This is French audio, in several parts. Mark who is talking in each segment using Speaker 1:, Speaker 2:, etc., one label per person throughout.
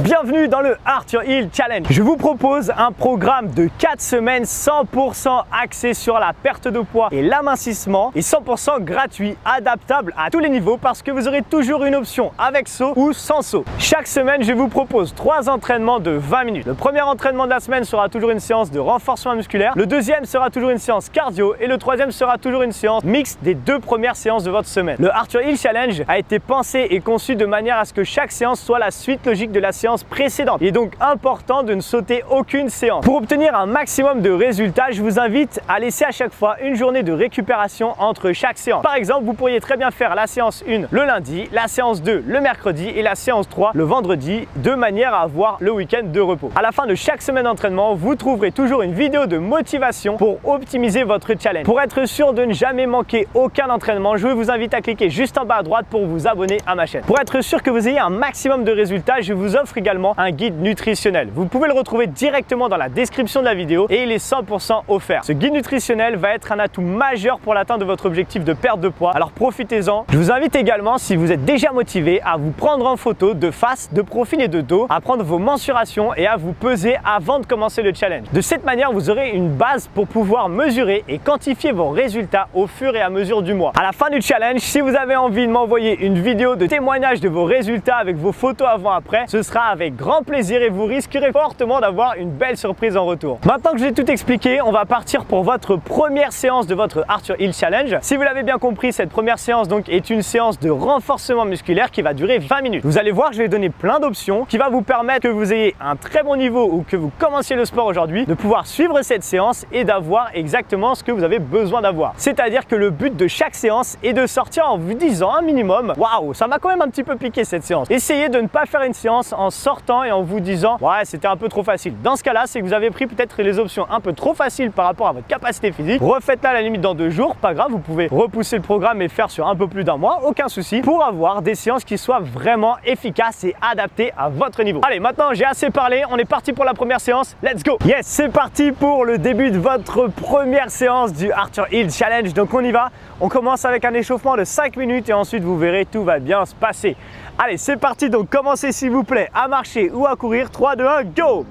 Speaker 1: Bienvenue dans le Arthur Hill Challenge. Je vous propose un programme de 4 semaines 100% axé sur la perte de poids et l'amincissement et 100% gratuit, adaptable à tous les niveaux parce que vous aurez toujours une option avec saut ou sans saut. Chaque semaine, je vous propose 3 entraînements de 20 minutes. Le premier entraînement de la semaine sera toujours une séance de renforcement musculaire. Le deuxième sera toujours une séance cardio et le troisième sera toujours une séance mixte des 2 premières séances de votre semaine. Le Arthur Hill Challenge a été pensé et conçu de manière à ce que chaque séance soit la suite logique de la séance précédente. Il est donc important de ne sauter aucune séance. Pour obtenir un maximum de résultats, je vous invite à laisser à chaque fois une journée de récupération entre chaque séance. Par exemple, vous pourriez très bien faire la séance 1 le lundi, la séance 2 le mercredi et la séance 3 le vendredi, de manière à avoir le week-end de repos. À la fin de chaque semaine d'entraînement, vous trouverez toujours une vidéo de motivation pour optimiser votre challenge. Pour être sûr de ne jamais manquer aucun entraînement, je vous invite à cliquer juste en bas à droite pour vous abonner à ma chaîne. Pour être sûr que vous ayez un maximum de résultats, je vous offre également un guide nutritionnel. Vous pouvez le retrouver directement dans la description de la vidéo et il est 100% offert. Ce guide nutritionnel va être un atout majeur pour l'atteinte de votre objectif de perte de poids, alors profitez-en. Je vous invite également, si vous êtes déjà motivé, à vous prendre en photo de face, de profil et de dos, à prendre vos mensurations et à vous peser avant de commencer le challenge. De cette manière, vous aurez une base pour pouvoir mesurer et quantifier vos résultats au fur et à mesure du mois. À la fin du challenge, si vous avez envie de m'envoyer une vidéo de témoignage de vos résultats avec vos photos avant-après, ce sera avec grand plaisir et vous risquerez fortement d'avoir une belle surprise en retour. Maintenant que je vous ai tout expliqué, on va partir pour votre première séance de votre Arthur Hill Challenge. Si vous l'avez bien compris, cette première séance donc est une séance de renforcement musculaire qui va durer 20 minutes. Vous allez voir, je vais donner plein d'options qui va vous permettre que vous ayez un très bon niveau ou que vous commenciez le sport aujourd'hui, de pouvoir suivre cette séance et d'avoir exactement ce que vous avez besoin d'avoir. C'est-à-dire que le but de chaque séance est de sortir en vous disant un minimum, waouh, ça m'a quand même un petit peu piqué cette séance. Essayez de ne pas faire une séance en sortant et en vous disant ouais, c'était un peu trop facile. Dans ce cas-là, c'est que vous avez pris peut-être les options un peu trop faciles par rapport à votre capacité physique. Refaites-la à la limite dans 2 jours, pas grave, vous pouvez repousser le programme et faire sur un peu plus d'un mois, aucun souci, pour avoir des séances qui soient vraiment efficaces et adaptées à votre niveau. Allez, maintenant j'ai assez parlé, on est parti pour la première séance, let's go! Yes, c'est parti pour le début de votre première séance du Arthur Hill Challenge. Donc on y va, on commence avec un échauffement de 5 minutes et ensuite vous verrez, tout va bien se passer. Allez, c'est parti, donc commencez s'il vous plaît à marcher ou à courir. 3, 2, 1, go!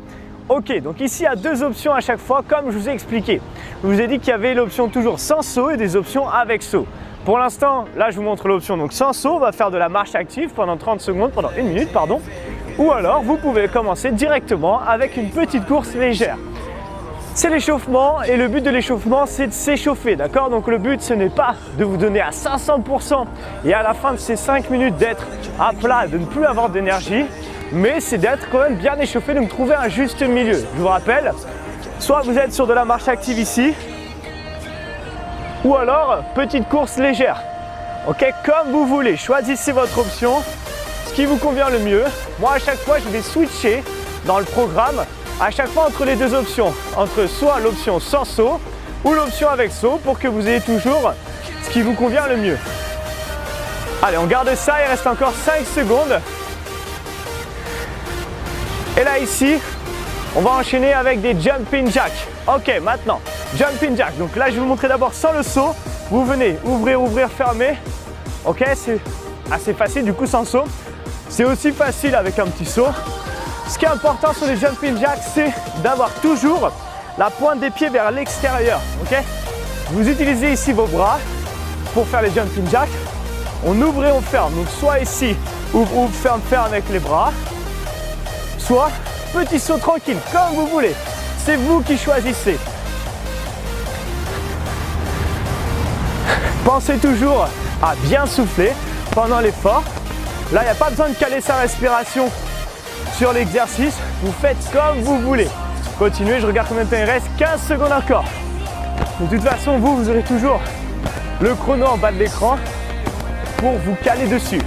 Speaker 1: Ok, donc ici il y a 2 options à chaque fois comme je vous ai expliqué. Je vous ai dit qu'il y avait l'option toujours sans saut et des options avec saut. Pour l'instant, là je vous montre l'option donc sans saut, on va faire de la marche active pendant 30 secondes, pendant 1 minute pardon. Ou alors vous pouvez commencer directement avec une petite course légère. C'est l'échauffement et le but de l'échauffement c'est de s'échauffer, d'accord? Donc le but ce n'est pas de vous donner à 500% et à la fin de ces 5 minutes d'être à plat, de ne plus avoir d'énergie, mais c'est d'être quand même bien échauffé, de me trouver un juste milieu. Je vous rappelle, soit vous êtes sur de la marche active ici, ou alors petite course légère. Ok, comme vous voulez, choisissez votre option, ce qui vous convient le mieux. Moi à chaque fois je vais switcher dans le programme à chaque fois entre les 2 options, entre soit l'option sans saut ou l'option avec saut pour que vous ayez toujours ce qui vous convient le mieux. Allez, on garde ça, il reste encore 5 secondes. Et là ici, on va enchaîner avec des jumping jacks. Ok, maintenant, jumping jack. Donc là, je vais vous montrer d'abord sans le saut. Vous venez ouvrir, ouvrir, fermer. Ok, c'est assez facile du coup sans saut. C'est aussi facile avec un petit saut. Ce qui est important sur les jumping jacks, c'est d'avoir toujours la pointe des pieds vers l'extérieur. Ok, vous utilisez ici vos bras pour faire les jumping jacks. On ouvre et on ferme. Donc soit ici, ouvre, ouvre, ferme, ferme avec les bras. Soit petit saut tranquille, comme vous voulez. C'est vous qui choisissez. Pensez toujours à bien souffler pendant l'effort. Là, il n'y a pas besoin de caler sa respiration sur l'exercice, vous faites comme vous voulez. Continuez, je regarde combien de temps il reste, 15 secondes encore. De toute façon, vous aurez toujours le chrono en bas de l'écran pour vous caler dessus.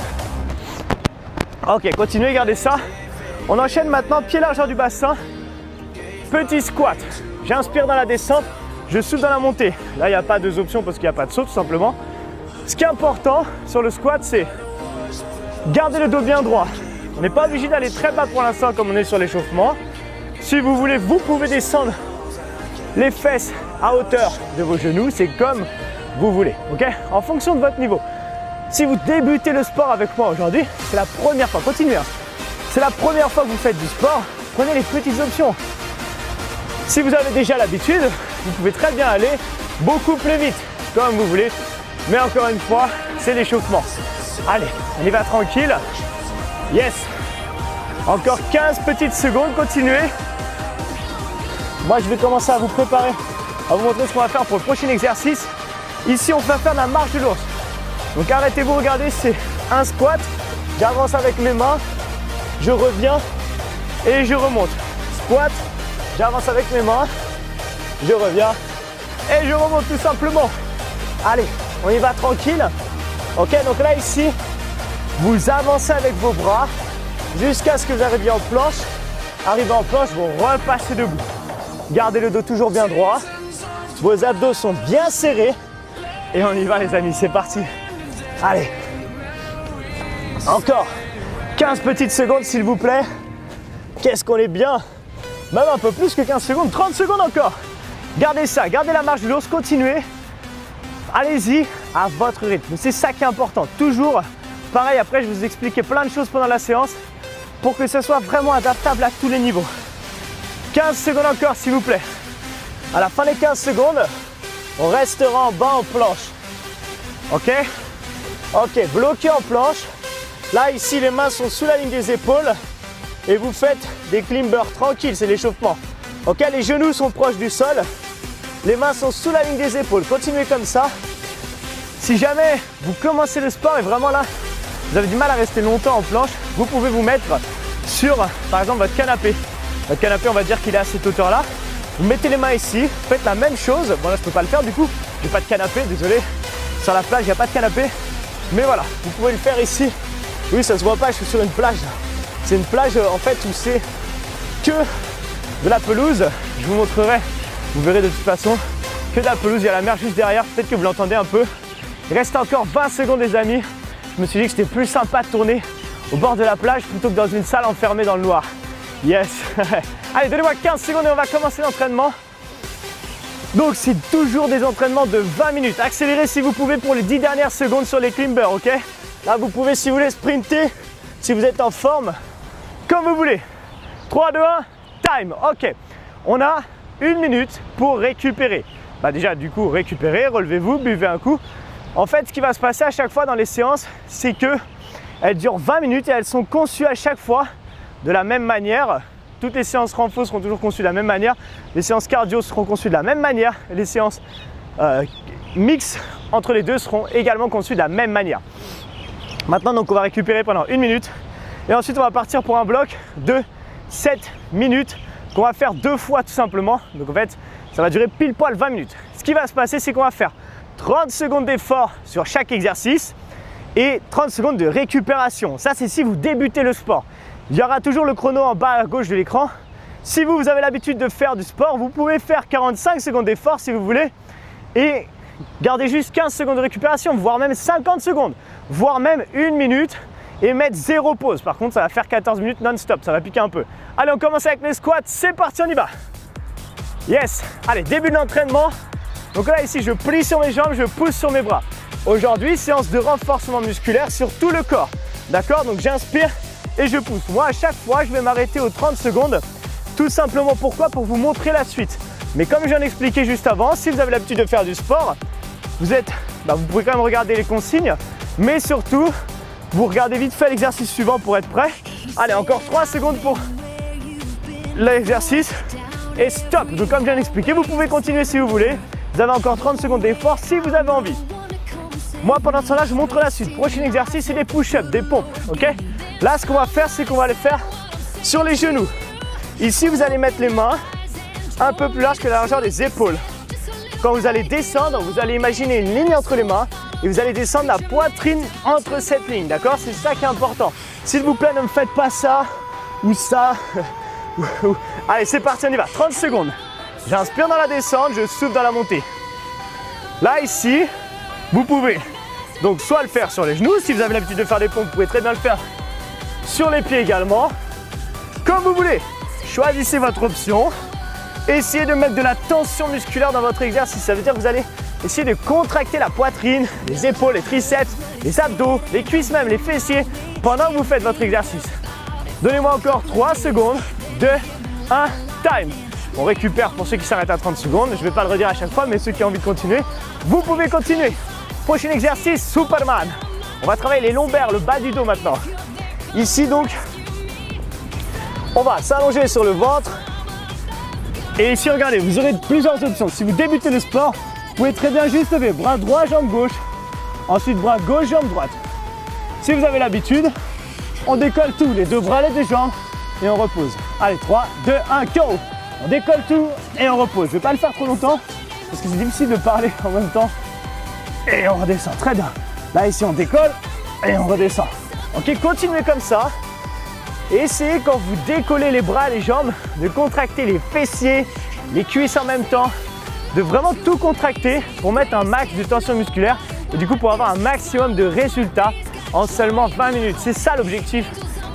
Speaker 1: Ok, continuez, gardez ça. On enchaîne maintenant, pied largeur du bassin, petit squat. J'inspire dans la descente, je souffle dans la montée. Là, il n'y a pas 2 options parce qu'il n'y a pas de saut tout simplement. Ce qui est important sur le squat, c'est garder le dos bien droit. On n'est pas obligé d'aller très bas pour l'instant comme on est sur l'échauffement. Si vous voulez, vous pouvez descendre les fesses à hauteur de vos genoux. C'est comme vous voulez, ok? En fonction de votre niveau. Si vous débutez le sport avec moi aujourd'hui, c'est la première fois. Continuez. Hein. c'est la première fois que vous faites du sport, prenez les petites options. Si vous avez déjà l'habitude, vous pouvez très bien aller beaucoup plus vite, comme vous voulez. Mais encore une fois, c'est l'échauffement. Allez, on y va tranquille. Yes. Encore 15 petites secondes, continuez. Moi, je vais commencer à vous préparer, à vous montrer ce qu'on va faire pour le prochain exercice. Ici, on va faire de la marche de l'ours. Donc arrêtez-vous, regardez, c'est un squat. J'avance avec mes mains, je reviens et je remonte. Squat, j'avance avec mes mains, je reviens et je remonte tout simplement. Allez, on y va tranquille. Ok, donc là ici, vous avancez avec vos bras jusqu'à ce que vous arriviez en planche. Arrivez en planche, vous repassez debout. Gardez le dos toujours bien droit. Vos abdos sont bien serrés. Et on y va les amis, c'est parti. Allez. Encore 15 petites secondes s'il vous plaît. Qu'est-ce qu'on est bien. Même un peu plus que 15 secondes, 30 secondes encore. Gardez ça, gardez la marche de l'ours, continuez. Allez-y à votre rythme. C'est ça qui est important. Toujours, pareil, après je vais vous expliquer plein de choses pendant la séance pour que ce soit vraiment adaptable à tous les niveaux. 15 secondes encore s'il vous plaît. À la fin des 15 secondes, on restera en bas en planche. Ok? Ok, bloqué en planche. Là, ici, les mains sont sous la ligne des épaules et vous faites des climbers tranquilles, c'est l'échauffement. Ok, les genoux sont proches du sol, les mains sont sous la ligne des épaules. Continuez comme ça. Si jamais vous commencez le sport et vraiment là, vous avez du mal à rester longtemps en planche, vous pouvez vous mettre sur, par exemple, votre canapé. Votre canapé, on va dire qu'il est à cette hauteur-là. Vous mettez les mains ici, faites la même chose. Bon, là, je ne peux pas le faire du coup, j'ai pas de canapé, désolé. Sur la plage, il n'y a pas de canapé. Mais voilà, vous pouvez le faire ici. Oui, ça se voit pas, je suis sur une plage. C'est une plage en fait où c'est que de la pelouse. Je vous montrerai, vous verrez de toute façon que de la pelouse. Il y a la mer juste derrière, peut-être que vous l'entendez un peu. Il reste encore 20 secondes les amis. Je me suis dit que c'était plus sympa de tourner au bord de la plage plutôt que dans une salle enfermée dans le noir. Yes. Allez, donnez-moi 15 secondes et on va commencer l'entraînement. Donc c'est toujours des entraînements de 20 minutes. Accélérez si vous pouvez pour les 10 dernières secondes sur les climbers, ok? Là, vous pouvez, si vous voulez, sprinter, si vous êtes en forme, comme vous voulez. 3, 2, 1, time. Ok, on a 1 minute pour récupérer. Bah déjà, du coup, récupérez, relevez-vous, buvez un coup. En fait, ce qui va se passer à chaque fois dans les séances, c'est qu'elles durent 20 minutes et elles sont conçues à chaque fois de la même manière. Toutes les séances renfo seront toujours conçues de la même manière. Les séances cardio seront conçues de la même manière. Les séances mixtes entre les deux seront également conçues de la même manière. Maintenant, donc, on va récupérer pendant 1 minute. Et ensuite, on va partir pour un bloc de 7 minutes qu'on va faire 2 fois tout simplement. Donc en fait, ça va durer pile poil 20 minutes. Ce qui va se passer, c'est qu'on va faire 30 secondes d'effort sur chaque exercice et 30 secondes de récupération. Ça, c'est si vous débutez le sport. Il y aura toujours le chrono en bas à gauche de l'écran. Si vous avez l'habitude de faire du sport, vous pouvez faire 45 secondes d'effort si vous voulez et garder juste 15 secondes de récupération, voire même 50 secondes, voire même 1 minute et mettre 0 pause. Par contre, ça va faire 14 minutes non-stop, ça va piquer un peu. Allez, on commence avec les squats, c'est parti, on y va. Yes, allez, début de l'entraînement. Donc là, ici, je plie sur mes jambes, je pousse sur mes bras. Aujourd'hui, séance de renforcement musculaire sur tout le corps. D'accord? Donc j'inspire et je pousse. Moi, à chaque fois, je vais m'arrêter aux 30 secondes. Tout simplement, pourquoi? Pour vous montrer la suite. Mais comme je viens d'expliquer juste avant, si vous avez l'habitude de faire du sport, vous pouvez quand même regarder les consignes, mais surtout, vous regardez vite fait l'exercice suivant pour être prêt. Allez, encore 3 secondes pour l'exercice et stop. Donc comme je viens d'expliquer, vous pouvez continuer si vous voulez. Vous avez encore 30 secondes d'effort si vous avez envie. Moi, pendant ce temps-là, je vous montre la suite. Prochain exercice, c'est des push-ups, des pompes, ok? Là, ce qu'on va faire, c'est qu'on va les faire sur les genoux. Ici, vous allez mettre les mains un peu plus larges que la largeur des épaules. Quand vous allez descendre, vous allez imaginer une ligne entre les mains et vous allez descendre la poitrine entre cette ligne, d'accord? C'est ça qui est important. S'il vous plaît, ne me faites pas ça ou ça. Allez, c'est parti, on y va. 30 secondes. J'inspire dans la descente, je souffle dans la montée. Là, ici, vous pouvez donc soit le faire sur les genoux. Si vous avez l'habitude de faire des pompes, vous pouvez très bien le faire sur les pieds également. Comme vous voulez. Choisissez votre option. Essayez de mettre de la tension musculaire dans votre exercice. Ça veut dire que vous allez essayer de contracter la poitrine, les épaules, les triceps, les abdos, les cuisses même, les fessiers pendant que vous faites votre exercice. Donnez-moi encore 3 secondes. 2, 1, time. On récupère pour ceux qui s'arrêtent à 30 secondes. Je ne vais pas le redire à chaque fois, mais ceux qui ont envie de continuer, vous pouvez continuer. Prochain exercice, Superman. On va travailler les lombaires, le bas du dos maintenant. Ici donc, on va s'allonger sur le ventre. Et ici, regardez, vous aurez plusieurs options. Si vous débutez le sport, vous pouvez très bien juste lever bras droit, jambe gauche. Ensuite, bras gauche, jambe droite. Si vous avez l'habitude, on décolle tout, les deux bras, les deux jambes, et on repose. Allez, 3, 2, 1, go! On décolle tout et on repose. Je ne vais pas le faire trop longtemps, parce que c'est difficile de parler en même temps. Et on redescend, très bien. Là, ici, on décolle et on redescend. Ok, continuez comme ça. Et essayez, quand vous décollez les bras, les jambes, de contracter les fessiers, les cuisses en même temps, de vraiment tout contracter pour mettre un max de tension musculaire et du coup pour avoir un maximum de résultats en seulement 20 minutes. C'est ça l'objectif.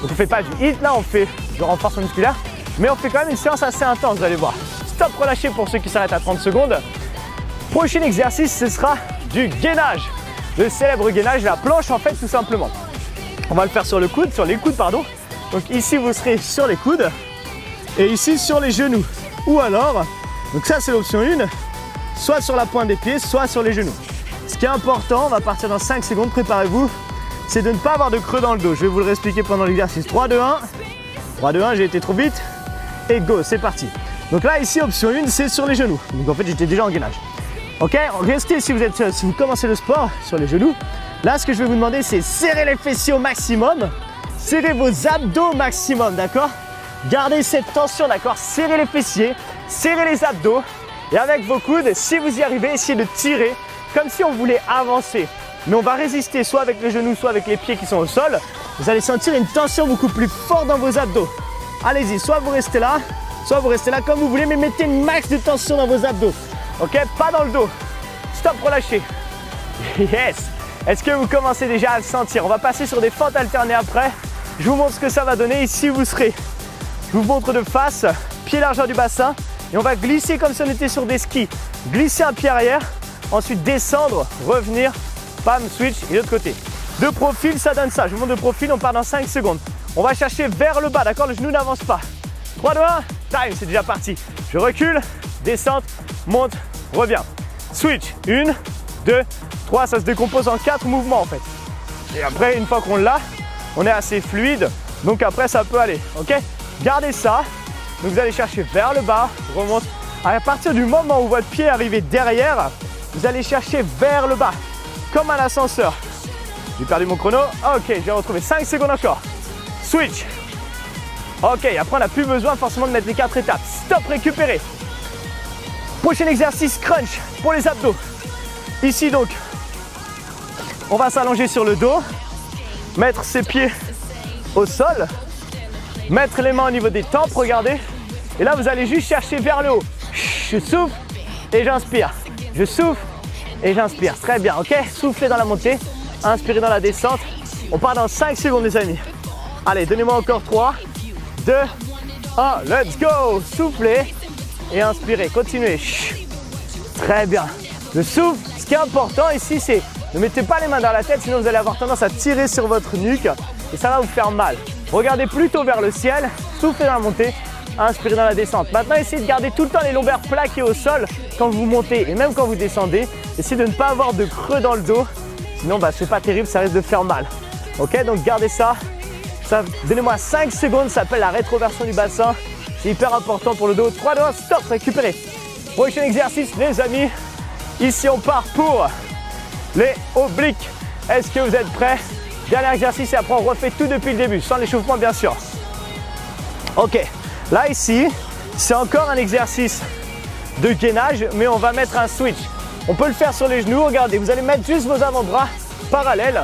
Speaker 1: Donc on ne fait pas du HIIT, là on fait du renforcement musculaire, mais on fait quand même une séance assez intense, vous allez voir. Stop relâché pour ceux qui s'arrêtent à 30 secondes. Prochain exercice, ce sera du gainage. Le célèbre gainage, la planche en fait tout simplement. On va le faire sur le coude, sur les coudes pardon. Donc ici vous serez sur les coudes et ici sur les genoux. Ou alors, donc ça c'est l'option 1, soit sur la pointe des pieds, soit sur les genoux. Ce qui est important, on va partir dans 5 secondes, préparez-vous, c'est de ne pas avoir de creux dans le dos. Je vais vous le réexpliquer pendant l'exercice. 3, 2, 1. 3, 2, 1, j'ai été trop vite. Et go, c'est parti. Donc là ici, option 1, c'est sur les genoux. Donc en fait j'étais déjà en gainage. Ok, restez si vous commencez le sport sur les genoux. Là ce que je vais vous demander c'est serrer les fessiers au maximum. Serrez vos abdos au maximum, d'accord? Gardez cette tension, d'accord? Serrez les fessiers, serrez les abdos. Et avec vos coudes, si vous y arrivez, essayez de tirer comme si on voulait avancer. Mais on va résister soit avec les genoux, soit avec les pieds qui sont au sol. Vous allez sentir une tension beaucoup plus forte dans vos abdos. Allez-y, soit vous restez là comme vous voulez, mais mettez une max de tension dans vos abdos. Ok, pas dans le dos. Stop, relâchez. Yes. Est-ce que vous commencez déjà à le sentir? On va passer sur des fentes alternées après. Je vous montre ce que ça va donner. Ici, vous serez, je vous montre de face, pied largeur du bassin. Et on va glisser comme si on était sur des skis. Glisser un pied arrière, ensuite descendre, revenir, bam, switch et l'autre côté. De profil, ça donne ça. Je vous montre de profil, on part dans 5 secondes. On va chercher vers le bas, d'accord? Le genou n'avance pas. 3, 2, 1, time, c'est déjà parti. Je recule, descente, monte, reviens. Switch, 1, 2, 3, ça se décompose en 4 mouvements en fait. Et après, une fois qu'on l'a, on est assez fluide, donc après ça peut aller, ok? Gardez ça, donc vous allez chercher vers le bas, remonte. À partir du moment où votre pied est arrivé derrière, vous allez chercher vers le bas, comme un ascenseur. J'ai perdu mon chrono, ok, j'ai retrouvé 5 secondes encore. Switch. Ok, après on n'a plus besoin forcément de mettre les 4 étapes. Stop, récupérer. Prochain exercice, crunch pour les abdos. Ici donc, on va s'allonger sur le dos, mettre ses pieds au sol, mettre les mains au niveau des tempes, regardez. Et là, vous allez juste chercher vers le haut. Je souffle et j'inspire. Je souffle et j'inspire. Très bien, ok? Soufflez dans la montée, inspirez dans la descente. On part dans 5 secondes, les amis. Allez, donnez-moi encore 3, 2, 1, let's go! Soufflez et inspirez. Continuez. Très bien. Le souffle, ce qui est important ici, c'est ne mettez pas les mains dans la tête, sinon vous allez avoir tendance à tirer sur votre nuque et ça va vous faire mal. Regardez plutôt vers le ciel, soufflez dans la montée, inspirez dans la descente. Maintenant, essayez de garder tout le temps les lombaires plaqués au sol quand vous montez et même quand vous descendez. Essayez de ne pas avoir de creux dans le dos, sinon c'est pas terrible, ça risque de faire mal. Ok, donc gardez ça. Donnez-moi 5 secondes, ça s'appelle la rétroversion du bassin. C'est hyper important pour le dos. 3, 2, 1, stop, récupérez. Prochain exercice, les amis. Ici, on part pour les obliques. Est-ce que vous êtes prêts? Dernier exercice et après on refait tout depuis le début, sans l'échauffement bien sûr. Ok, là ici, c'est encore un exercice de gainage, mais on va mettre un switch. On peut le faire sur les genoux, regardez, vous allez mettre juste vos avant-bras parallèles.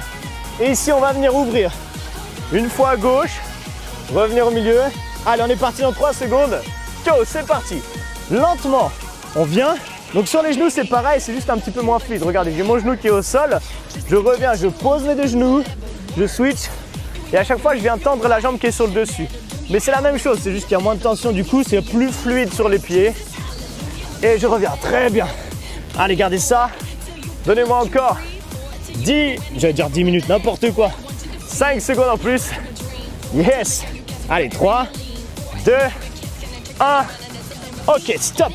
Speaker 1: Et ici, on va venir ouvrir. Une fois à gauche, revenir au milieu. Allez, on est parti dans 3 secondes. Go, c'est parti. Lentement, on vient. Donc sur les genoux, c'est pareil, c'est juste un petit peu moins fluide. Regardez, j'ai mon genou qui est au sol. Je reviens, je pose mes deux genoux. Je switch. Et à chaque fois, je viens tendre la jambe qui est sur le dessus. Mais c'est la même chose, c'est juste qu'il y a moins de tension. Du coup, c'est plus fluide sur les pieds. Et je reviens, très bien. Allez, gardez ça. Donnez-moi encore 10 minutes, n'importe quoi. 5 secondes en plus. Yes. Allez, 3, 2, 1. Ok, stop.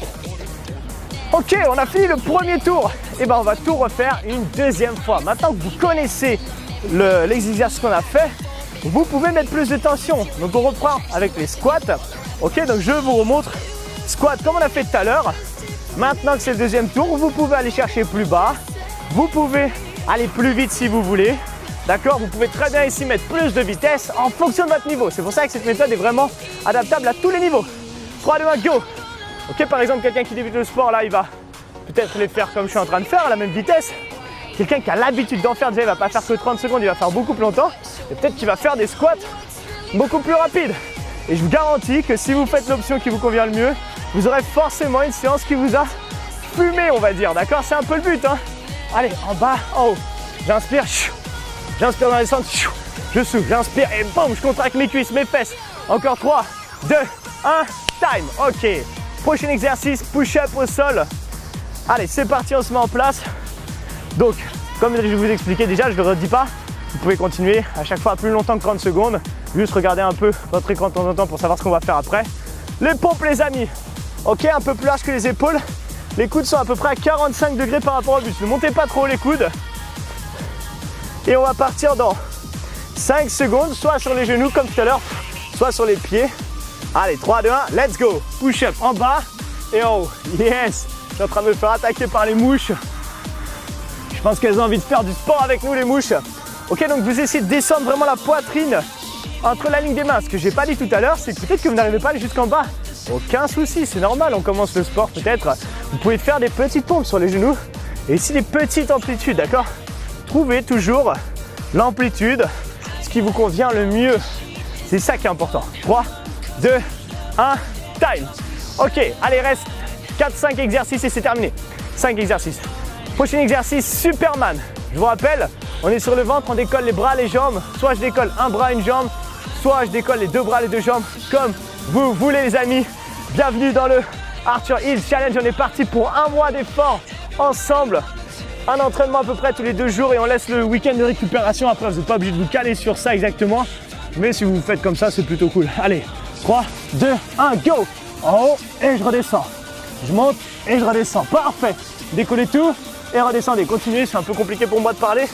Speaker 1: Ok, on a fini le premier tour. Et ben on va tout refaire une deuxième fois. Maintenant que vous connaissez l'exercice qu'on a fait, vous pouvez mettre plus de tension. Donc on reprend avec les squats. Ok, donc je vous remontre squat comme on a fait tout à l'heure. Maintenant que c'est le deuxième tour, vous pouvez aller chercher plus bas. Vous pouvez aller plus vite si vous voulez. D'accord, vous pouvez très bien ici mettre plus de vitesse en fonction de votre niveau. C'est pour ça que cette méthode est vraiment adaptable à tous les niveaux. 3, 2, 1, go. Ok, par exemple, quelqu'un qui débute le sport, là, il va peut-être les faire comme je suis en train de faire, à la même vitesse. Quelqu'un qui a l'habitude d'en faire, déjà, il ne va pas faire que 30 secondes, il va faire beaucoup plus longtemps. Et peut-être qu'il va faire des squats beaucoup plus rapides. Et je vous garantis que si vous faites l'option qui vous convient le mieux, vous aurez forcément une séance qui vous a fumé, on va dire. D'accord, c'est un peu le but, hein. Allez, en bas, en haut. J'inspire. J'inspire dans les centres. Je souffle, j'inspire et boum, je contracte mes cuisses, mes fesses. Encore 3, 2, 1, time. Ok. Prochain exercice, push-up au sol. Allez, c'est parti, on se met en place. Donc, comme je vous expliquais déjà, je ne le redis pas, vous pouvez continuer à chaque fois plus longtemps que 30 secondes. Juste regarder un peu votre écran de temps en temps pour savoir ce qu'on va faire après. Les pompes, les amis. Ok, un peu plus large que les épaules. Les coudes sont à peu près à 45 degrés par rapport au buste. Ne montez pas trop les coudes. Et on va partir dans 5 secondes, soit sur les genoux comme tout à l'heure, soit sur les pieds. Allez, 3, 2, 1, let's go. Push-up en bas et en haut. Yes. Je suis en train de me faire attaquer par les mouches. Je pense qu'elles ont envie de faire du sport avec nous, les mouches. Ok, donc vous essayez de descendre vraiment la poitrine entre la ligne des mains. Ce que je n'ai pas dit tout à l'heure, c'est que peut-être que vous n'arrivez pas à aller jusqu'en bas. Aucun souci, c'est normal, on commence le sport peut-être. Vous pouvez faire des petites pompes sur les genoux et ici des petites amplitudes, d'accord? Trouvez toujours l'amplitude, ce qui vous convient le mieux. C'est ça qui est important. 3, 2, 1, time. Ok, allez, reste 4-5 exercices et c'est terminé. 5 exercices. Prochain exercice, Superman. Je vous rappelle, on est sur le ventre, on décolle les bras, les jambes. Soit je décolle un bras, une jambe, soit je décolle les deux bras, les deux jambes, comme vous voulez les amis. Bienvenue dans le Arthur Hill Challenge. On est parti pour un mois d'efforts ensemble. Un entraînement à peu près tous les 2 jours et on laisse le week-end de récupération. Après, vous n'êtes pas obligé de vous caler sur ça exactement. Mais si vous faites comme ça, c'est plutôt cool. Allez, 3, 2, 1, go. En haut et je redescends. Je monte et je redescends. Parfait. Décollez tout et redescendez. Continuez, c'est un peu compliqué pour moi de parler.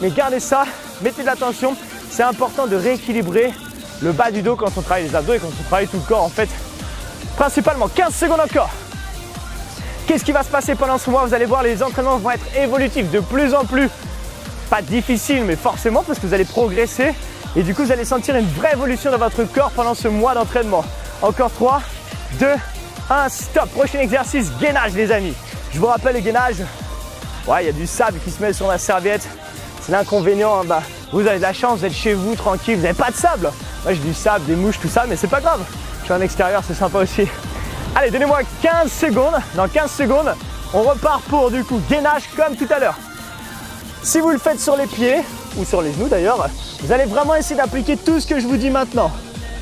Speaker 1: Mais gardez ça, mettez de l'attention. C'est important de rééquilibrer le bas du dos quand on travaille les abdos et quand on travaille tout le corps en fait. Principalement, 15 secondes encore. Qu'est-ce qui va se passer pendant ce mois? Vous allez voir, les entraînements vont être évolutifs, de plus en plus, pas difficiles, mais forcément parce que vous allez progresser et du coup, vous allez sentir une vraie évolution dans votre corps pendant ce mois d'entraînement. Encore 3, 2, 1, stop. Prochain exercice, gainage les amis. Je vous rappelle le gainage, ouais, il y a du sable qui se met sur ma serviette. C'est l'inconvénient, hein, vous avez de la chance, vous êtes chez vous, tranquille, vous n'avez pas de sable. Moi, j'ai du sable, des mouches, tout ça, mais c'est pas grave. Je suis en extérieur, c'est sympa aussi. Allez, donnez-moi 15 secondes. Dans 15 secondes, on repart pour du coup gainage comme tout à l'heure. Si vous le faites sur les pieds, ou sur les genoux d'ailleurs, vous allez vraiment essayer d'appliquer tout ce que je vous dis maintenant.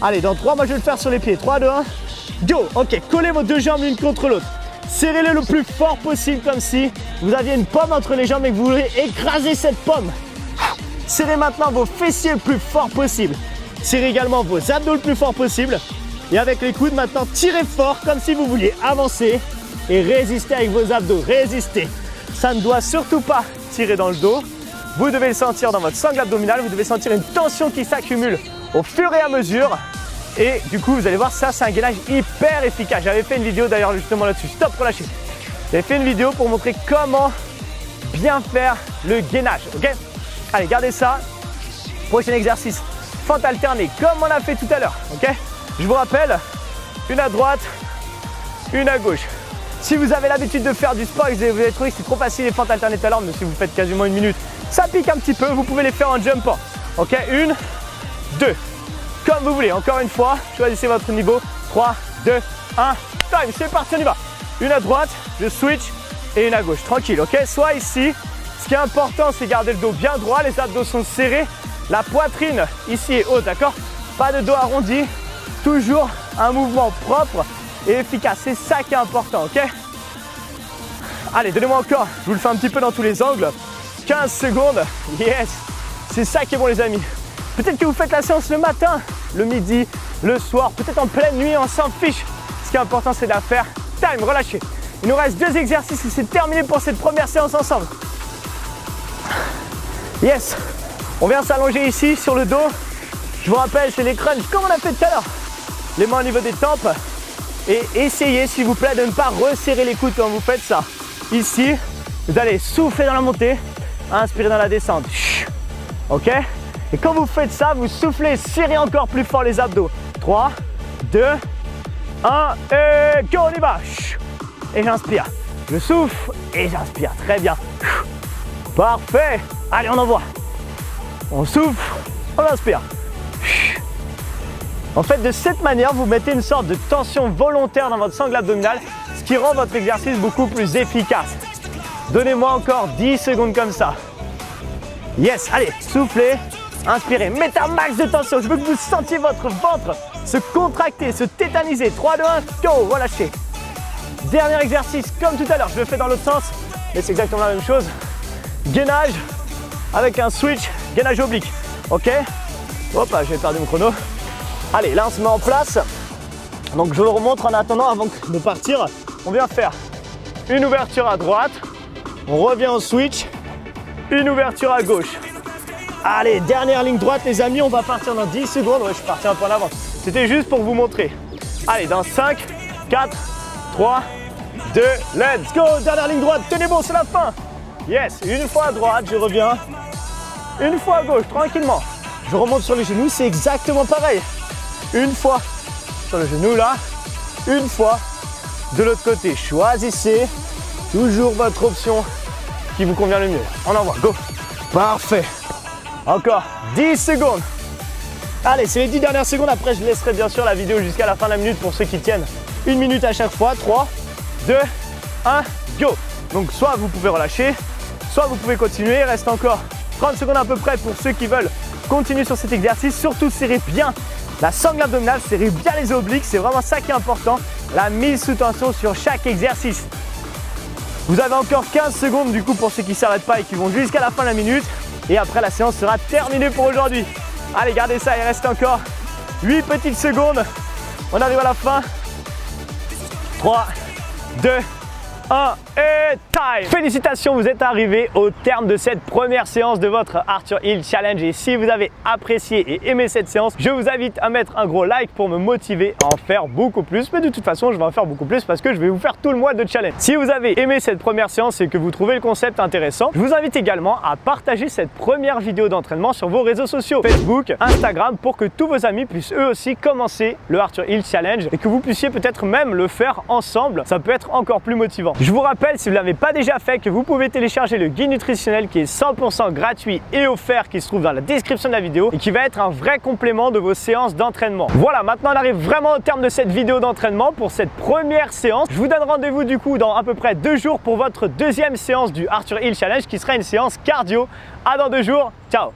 Speaker 1: Allez, dans 3, moi je vais le faire sur les pieds. 3, 2, 1, go. Ok, collez vos deux jambes l'une contre l'autre. Serrez-les le plus fort possible comme si vous aviez une pomme entre les jambes et que vous voulez écraser cette pomme. Serrez maintenant vos fessiers le plus fort possible. Serrez également vos abdos le plus fort possible. Et avec les coudes maintenant, tirez fort comme si vous vouliez avancer et résister avec vos abdos. Résistez. Ça ne doit surtout pas tirer dans le dos. Vous devez le sentir dans votre sangle abdominale. Vous devez sentir une tension qui s'accumule au fur et à mesure. Et du coup, vous allez voir, ça, c'est un gainage hyper efficace. J'avais fait une vidéo d'ailleurs justement là-dessus. Stop, relâchez. J'avais fait une vidéo pour montrer comment bien faire le gainage. Ok? Allez, gardez ça. Prochain exercice, fente alternée, comme on a fait tout à l'heure. Ok? Je vous rappelle, une à droite, une à gauche. Si vous avez l'habitude de faire du sport et que vous avez trouvé que c'est trop facile les fentes alternées tout à l'heure, mais si vous faites quasiment une minute, ça pique un petit peu, vous pouvez les faire en jumpant. Ok, 1, 2, comme vous voulez. Encore une fois, choisissez votre niveau. 3, 2, 1, time, c'est parti, on y va. Une à droite, je switch et une à gauche, tranquille, ok? Soit ici, ce qui est important, c'est garder le dos bien droit, les abdos sont serrés, la poitrine ici est haute, d'accord? Pas de dos arrondi, toujours un mouvement propre et efficace, c'est ça qui est important, ok? Allez, donnez-moi encore, je vous le fais un petit peu dans tous les angles. 15 secondes, yes! C'est ça qui est bon les amis. Peut-être que vous faites la séance le matin, le midi, le soir, peut-être en pleine nuit, on s'en fiche. Ce qui est important, c'est de la faire. Time, relâchez. Il nous reste 2 exercices et c'est terminé pour cette première séance ensemble. Yes. On vient s'allonger ici sur le dos. Je vous rappelle, c'est les crunchs comme on a fait tout à l'heure. Les mains au niveau des tempes. Et essayez, s'il vous plaît, de ne pas resserrer les coudes quand vous faites ça. Ici, vous allez souffler dans la montée, inspirer dans la descente. Ok? Et quand vous faites ça, vous soufflez, serrez encore plus fort les abdos. 3, 2, 1 et go, on y va. Et j'inspire. Je souffle et j'inspire. Très bien. Parfait. Allez, on envoie. On souffle, on inspire. En fait, de cette manière, vous mettez une sorte de tension volontaire dans votre sangle abdominale, ce qui rend votre exercice beaucoup plus efficace. Donnez-moi encore 10 secondes comme ça. Yes, allez, soufflez, inspirez, mettez un max de tension. Je veux que vous sentiez votre ventre se contracter, se tétaniser. 3, 2, 1, go, relâchez. Dernier exercice, comme tout à l'heure, je le fais dans l'autre sens, mais c'est exactement la même chose. Gainage avec un switch, gainage oblique. Ok? Hop, j'ai perdu mon chrono. Allez, là on se met en place. Donc je vous le remontre en attendant avant de partir. On vient faire une ouverture à droite. On revient au switch. Une ouverture à gauche. Allez, dernière ligne droite les amis. On va partir dans 10 secondes. Ouais, je suis parti un peu en avance. C'était juste pour vous montrer. Allez, dans 5, 4, 3, 2, let's go. Dernière ligne droite. Tenez bon, c'est la fin. Yes, une fois à droite, je reviens. Une fois à gauche, tranquillement. Je remonte sur les genoux, c'est exactement pareil. Une fois sur le genou là, une fois de l'autre côté. Choisissez toujours votre option qui vous convient le mieux. On envoie, go. Parfait. Encore 10 secondes. Allez, c'est les 10 dernières secondes. Après, je laisserai bien sûr la vidéo jusqu'à la fin de la minute pour ceux qui tiennent 1 minute à chaque fois. 3, 2, 1, go. Donc, soit vous pouvez relâcher, soit vous pouvez continuer. Il reste encore 30 secondes à peu près pour ceux qui veulent continuer sur cet exercice. Surtout, serrez bien la sangle abdominale, serrez bien les obliques. C'est vraiment ça qui est important. La mise sous tension sur chaque exercice. Vous avez encore 15 secondes du coup pour ceux qui ne s'arrêtent pas et qui vont jusqu'à la fin de la minute. Et après, la séance sera terminée pour aujourd'hui. Allez, gardez ça, il reste encore 8 petites secondes. On arrive à la fin. 3, 2, 1 et time. Félicitations, vous êtes arrivés au terme de cette première séance de votre Arthur Hill Challenge. Et si vous avez apprécié et aimé cette séance, je vous invite à mettre un gros like pour me motiver à en faire beaucoup plus. Mais de toute façon, je vais en faire beaucoup plus parce que je vais vous faire tout le mois de challenge. Si vous avez aimé cette première séance et que vous trouvez le concept intéressant, je vous invite également à partager cette première vidéo d'entraînement sur vos réseaux sociaux, Facebook, Instagram, pour que tous vos amis puissent eux aussi commencer le Arthur Hill Challenge et que vous puissiez peut-être même le faire ensemble. Ça peut être encore plus motivant. Je vous rappelle, si vous ne l'avez pas déjà fait, que vous pouvez télécharger le guide nutritionnel qui est 100% gratuit et offert, qui se trouve dans la description de la vidéo et qui va être un vrai complément de vos séances d'entraînement. Voilà, maintenant on arrive vraiment au terme de cette vidéo d'entraînement pour cette première séance. Je vous donne rendez-vous du coup dans à peu près 2 jours pour votre deuxième séance du Arthur Hill Challenge qui sera une séance cardio. À dans 2 jours, ciao.